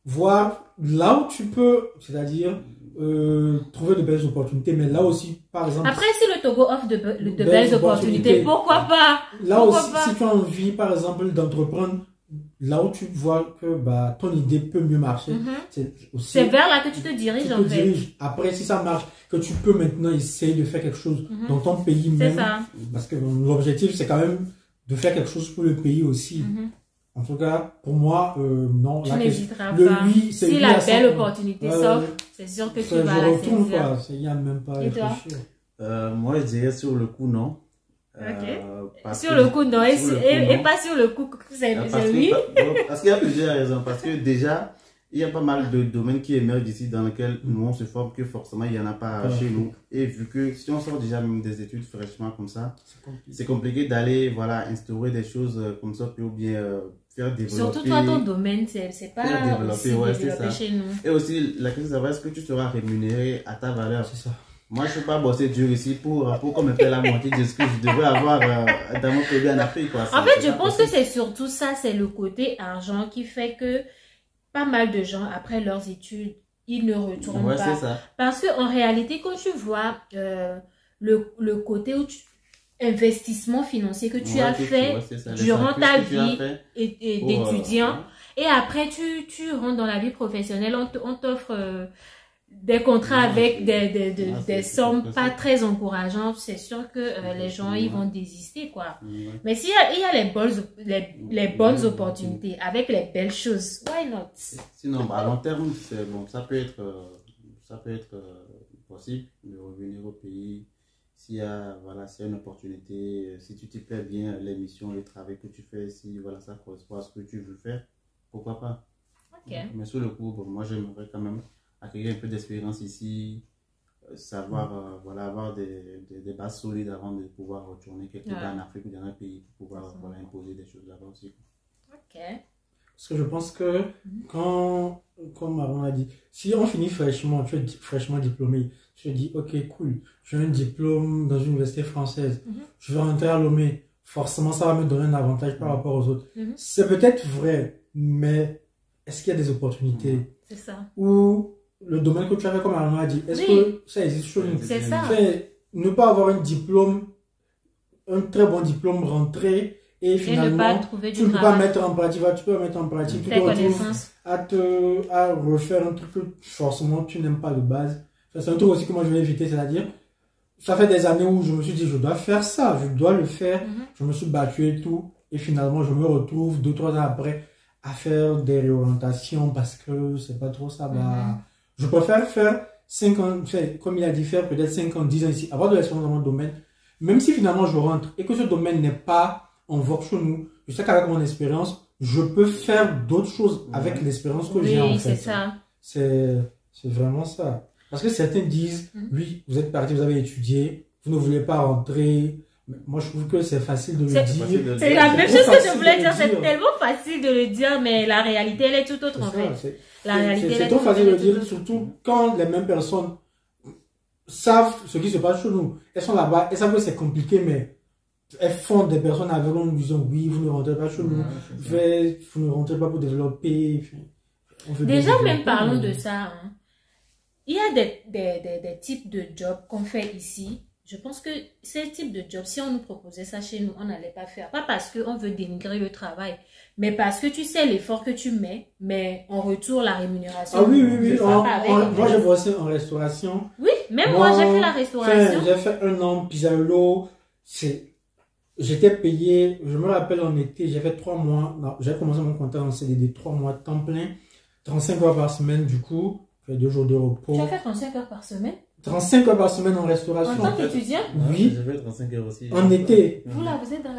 voir là où tu peux, c'est-à-dire trouver de belles opportunités, mais là aussi, par exemple... Après, si le Togo offre de belles opportunités, pourquoi pas? Là aussi, si tu as envie, par exemple, d'entreprendre, là où tu vois que bah, ton idée peut mieux marcher, c'est vers là que tu te diriges, en fait. Après, si ça marche, que tu peux maintenant essayer de faire quelque chose dans ton pays même. C'est ça. Parce que l'objectif, c'est quand même de faire quelque chose pour le pays aussi. En tout cas, pour moi, non. Tu n'hésiteras pas. Oui, si la belle opportunité s'offre, c'est sûr que tu vas la saisir. Il n'y a même pas à réfléchir. Moi, je dirais sur le coup, non. Sur le coup, non. Et pas sur le coup, c'est oui. Parce qu'il y a plusieurs raisons. Parce que déjà, il y a pas mal de domaines qui émergent ici dans lesquels nous on se forme, que forcément il n'y en a pas chez nous. Et vu que si on sort déjà même des études fraîchement comme ça, c'est compliqué d'aller instaurer des choses comme ça, ou bien faire développer. Surtout toi, ton domaine, c'est pas aussi développé chez nous. Et aussi, la question c'est est-ce que tu seras rémunéré à ta valeur? C'est ça. Moi, je ne suis pas bosser dur ici pour qu'on me paie la moitié de ce que je devrais avoir dans mon pays en Afrique. Quoi. En fait, je pense que c'est surtout ça, c'est le côté argent qui fait que pas mal de gens, après leurs études, ils ne retournent pas. C'est ça. Parce qu'en réalité, quand tu vois le côté investissement financier que tu as fait durant ta vie d'étudiant, et après tu rentres dans la vie professionnelle, on t'offre des contrats avec des sommes pas très encourageantes, c'est sûr que les gens ils vont désister, quoi. Mais s'il y a les bonnes opportunités avec les belles choses, why not? Sinon, à long terme, ça peut être possible de revenir au pays s'il y a une opportunité, si tu t'y plais bien, les missions, les travaux que tu fais, si ça correspond à ce que tu veux faire, pourquoi pas? Mais sur le coup, moi j'aimerais quand même acquérir un peu d'expérience ici, savoir avoir des bases solides avant de pouvoir retourner quelque part en Afrique ou dans un pays pour pouvoir imposer des choses là-bas aussi. Parce que je pense que comme Maron a dit, si on finit fraîchement, tu es fraîchement diplômé, tu te dis ok cool, j'ai un diplôme dans une université française, je vais rentrer à Lomé, forcément ça va me donner un avantage par rapport aux autres. C'est peut-être vrai, mais est-ce qu'il y a des opportunités? C'est ça. Ou le domaine que tu avais, comme Arnaud a dit, est-ce que ça existe chez nous? C'est ça. Ne pas avoir un diplôme, un très bon diplôme rentré, et finalement, tu ne peux pas mettre en pratique, tu peux mettre en pratique, tu te retrouves à refaire un truc que forcément tu n'aimes pas de base. C'est un truc aussi que moi je vais éviter, c'est-à-dire, ça fait des années où je me suis dit, je dois faire ça, je dois le faire, je me suis battu et tout, et finalement je me retrouve 2-3 ans après à faire des réorientations parce que c'est pas trop ça. Je préfère faire 5 ans, comme il a dit, faire peut-être 5 ans, 10 ans ici, avoir de l'expérience dans mon domaine, même si finalement je rentre et que ce domaine n'est pas en vogue chez nous, je sais qu'avec mon expérience, je peux faire d'autres choses avec l'expérience que j'ai en fait. C'est ça. C'est vraiment ça. Parce que certains disent, oui, vous êtes parti, vous avez étudié, vous ne voulez pas rentrer. Moi, je trouve que c'est facile de le dire. C'est la même chose que je voulais dire. C'est tellement facile de le dire, mais la réalité, elle est tout autre en fait. C'est trop facile de le dire, surtout quand les mêmes personnes savent ce qui se passe chez nous. Elles sont là-bas, elles savent que c'est compliqué, mais elles font des personnes avec nous disant oui, vous ne rentrez pas chez nous, vous ne rentrez pas pour développer. Déjà, même parlons de ça. Il y a des types de jobs qu'on fait ici. Je pense que ces types de jobs, si on nous proposait ça chez nous, on n'allait pas faire. Pas parce qu'on veut dénigrer le travail, mais parce que tu sais l'effort que tu mets, mais en retour, la rémunération. Ah oui. Moi, j'ai bossé en restauration. Oui, même moi, j'ai fait la restauration. J'ai fait 1 an, Pizzaiolo. J'étais payé, je me rappelle en été, j'ai fait 3 mois. J'ai commencé mon contrat en CDD, 3 mois de temps plein, 35 heures par semaine, du coup, 2 jours de repos. Tu as fait 35 heures par semaine? 35 heures par semaine en En restauration. tant qu'étudiant, Oui. Je fais 35 heures aussi. En été. vous là, vous êtes dans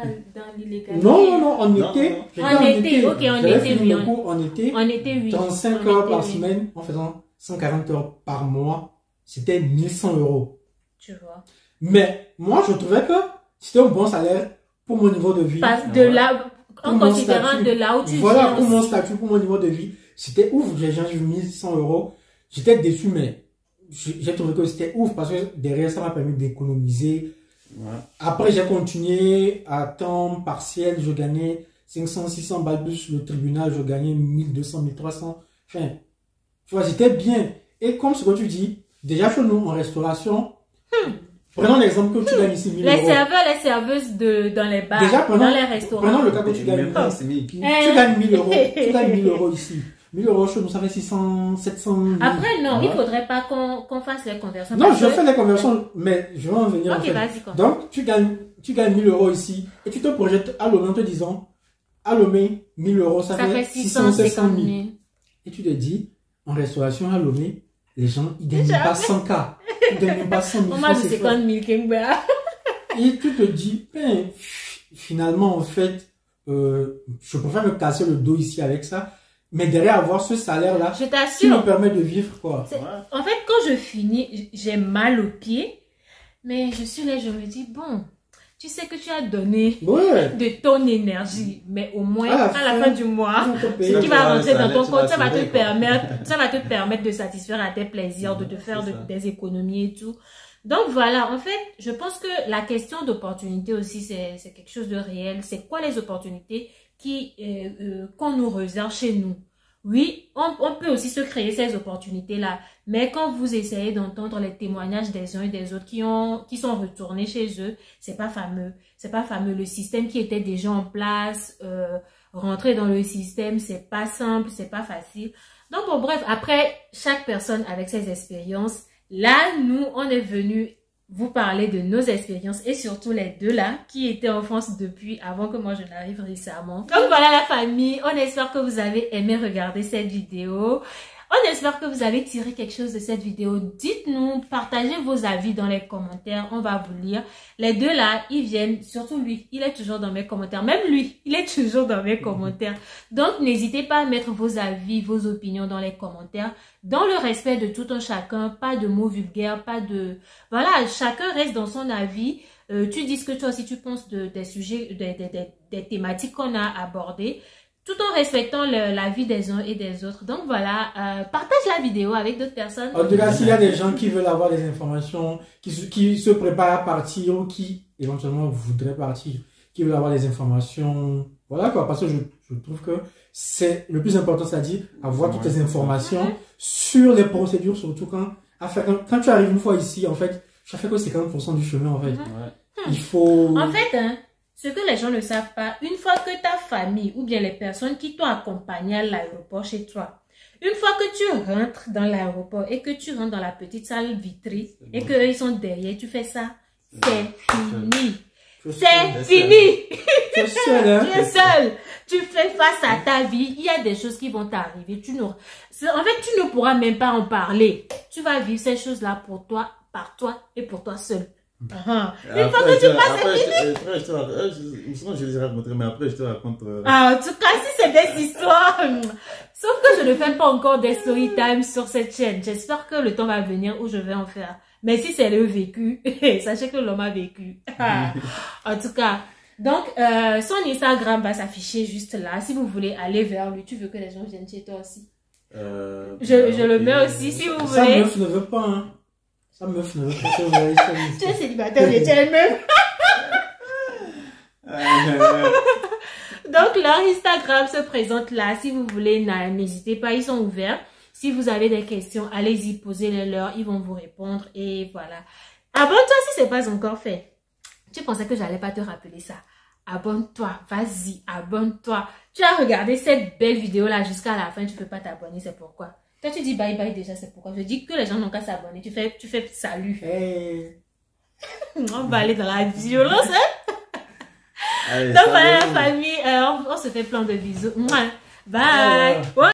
l'illégalité. Non, en Non, été. non. J'étais En été, ok, en J'avais été, fini oui, le cours en été. En été, oui. 35 En heures été, par oui. semaine en faisant 140 heures par mois. C'était 1100 euros. Tu vois. Mais moi, je trouvais que c'était un bon salaire pour mon niveau de vie. Parce de là, en Pour mon considérant statut. de là où tu Voilà, viens pour mon aussi. statut, pour mon niveau de vie. C'était ouf. J'ai eu 1100 euros. J'étais déçu, mais j'ai trouvé que c'était ouf parce que derrière, ça m'a permis d'économiser. Ouais. Après, j'ai continué à temps partiel. Je gagnais 500, 600 balles plus le tribunal. Je gagnais 1200, 1300. Enfin, tu vois, j'étais bien. Et comme ce que tu dis, déjà chez nous, en restauration, prenons l'exemple que tu gagnes ici 1000 Les euros. serveurs, les serveuses dans les bars, Déjà, dans les restaurants. prenons le cas que tu Même gagnes. pas, c'est mis. Tu gagnes 1000 euros. Tu gagnes 1000 euros ici. 1000 euros chez nous, ça fait 600, 700. 1000. Après, non, Ouais. il faudrait pas qu'on fasse les conversions. Non, parce je que- fais les conversions, mais je vais en venir. en Ok, fait. vas-y, continue. Donc, tu gagnes 1000 euros ici et tu te projettes à Lomé en te disant, à Lomé, 1000 euros, ça Ça fait fait 600, 700 650 000. 000. Et tu te dis, en restauration à Lomé, les gens, ils gagnent même pas 100K. Ils gagnent même pas 100 000 On francs m'a dit CFA. 50 000 Kengba. Et tu te dis, ben, finalement, en fait, je préfère me casser le dos ici avec ça. Mais derrière avoir ce salaire-là, Je qui me t'assure. permet de vivre, quoi. C'est- Ouais. En fait, quand je finis, j'ai mal aux pieds. Mais je suis là, je me dis, bon, tu sais que tu as donné Ouais. de ton énergie. Mais au moins, À la à la fin, fin du mois, Ils vont te ce payer. qui va rentrer dans ton tu vas compte, ça va te assurer, quoi. permettre de satisfaire à tes plaisirs, de te faire C'est ça. des économies et tout. Donc voilà, en fait, je pense que la question d'opportunité aussi, c'est quelque chose de réel. C'est quoi les opportunités qu'on nous réserve chez nous? Oui, on peut aussi se créer ces opportunités-là. Mais quand vous essayez d'entendre les témoignages des uns et des autres qui sont retournés chez eux, c'est pas fameux. C'est pas fameux. Le système qui était déjà en place, rentrer dans le système, c'est pas simple, c'est pas facile. Donc bon, bref, après, chaque personne avec ses expériences. Là, nous, on est venu vous parler de nos expériences et surtout les deux là qui étaient en France depuis avant que moi je n'arrive récemment. Donc voilà la famille, on espère que vous avez aimé regarder cette vidéo. On espère que vous avez tiré quelque chose de cette vidéo. Dites-nous, partagez vos avis dans les commentaires, on va vous lire. Les deux là, ils viennent, surtout lui, il est toujours dans mes commentaires. Même lui, il est toujours dans mes commentaires. Donc n'hésitez pas à mettre vos avis, vos opinions dans les commentaires. Dans le respect de tout un chacun, pas de mots vulgaires, pas de... Voilà, chacun reste dans son avis. Tu dis ce que toi aussi tu penses des sujets, des thématiques qu'on a abordées, tout en respectant l'avis des uns et des autres. Donc voilà, partage la vidéo avec d'autres personnes. En tout cas, s'il y a des gens qui veulent avoir des informations, qui se préparent à partir ou qui éventuellement voudraient partir, qui veulent avoir des informations, voilà quoi, parce que je trouve que c'est le plus important, c'est-à-dire avoir toutes les informations sur les procédures, surtout quand tu arrives une fois ici, en fait, ça fait que 50% du chemin, en fait. Ouais. Il faut... En fait, hein, ce que les gens ne savent pas, une fois que ta famille ou bien les personnes qui t'ont accompagné à l'aéroport chez toi, une fois que tu rentres dans l'aéroport et que tu rentres dans la petite salle vitrée et qu'eux ils sont derrière, tu fais ça, c'est fini. C'est fini. Tu es seul, hein? Tu es seul. Tu fais face à ta vie. Il y a des choses qui vont t'arriver. En fait, tu ne pourras même pas en parler. Tu vas vivre ces choses-là pour toi, par toi et pour toi seul. Une fois que tu passes, je les ai racontés, mais après je te raconte. En tout cas, si c'est des histoires. Sauf que je ne fais pas encore des story time sur cette chaîne. J'espère que le temps va venir où je vais en faire. Mais si c'est le vécu, sachez que l'homme a vécu. En tout cas, donc, son Instagram va s'afficher juste là. Si vous voulez aller vers lui, tu veux que les gens viennent chez toi aussi. Je le mets aussi si vous Sa voulez. meuf ne veut pas, hein. Sa meuf ne veut pas que vous voyez ça. Tu es célibataire, mais tu es même. Donc, leur Instagram se présente là. Si vous voulez, n'hésitez pas, ils sont ouverts. Si vous avez des questions, allez-y, posez-les leur. Ils vont vous répondre. Et voilà. Abonne-toi si ce n'est pas encore fait. Tu pensais que j'allais pas te rappeler ça. Abonne-toi. Vas-y, abonne-toi. Tu as regardé cette belle vidéo là jusqu'à la fin. Tu ne peux pas t'abonner. C'est pourquoi. Toi, tu dis bye bye déjà. C'est pourquoi. Je dis que les gens n'ont qu'à s'abonner. Tu fais salut. Hey. On va aller dans la violence, hein? Allez, Donc voilà la salut. famille, on se fait plein de bisous. Mouah. Bye. Ouais.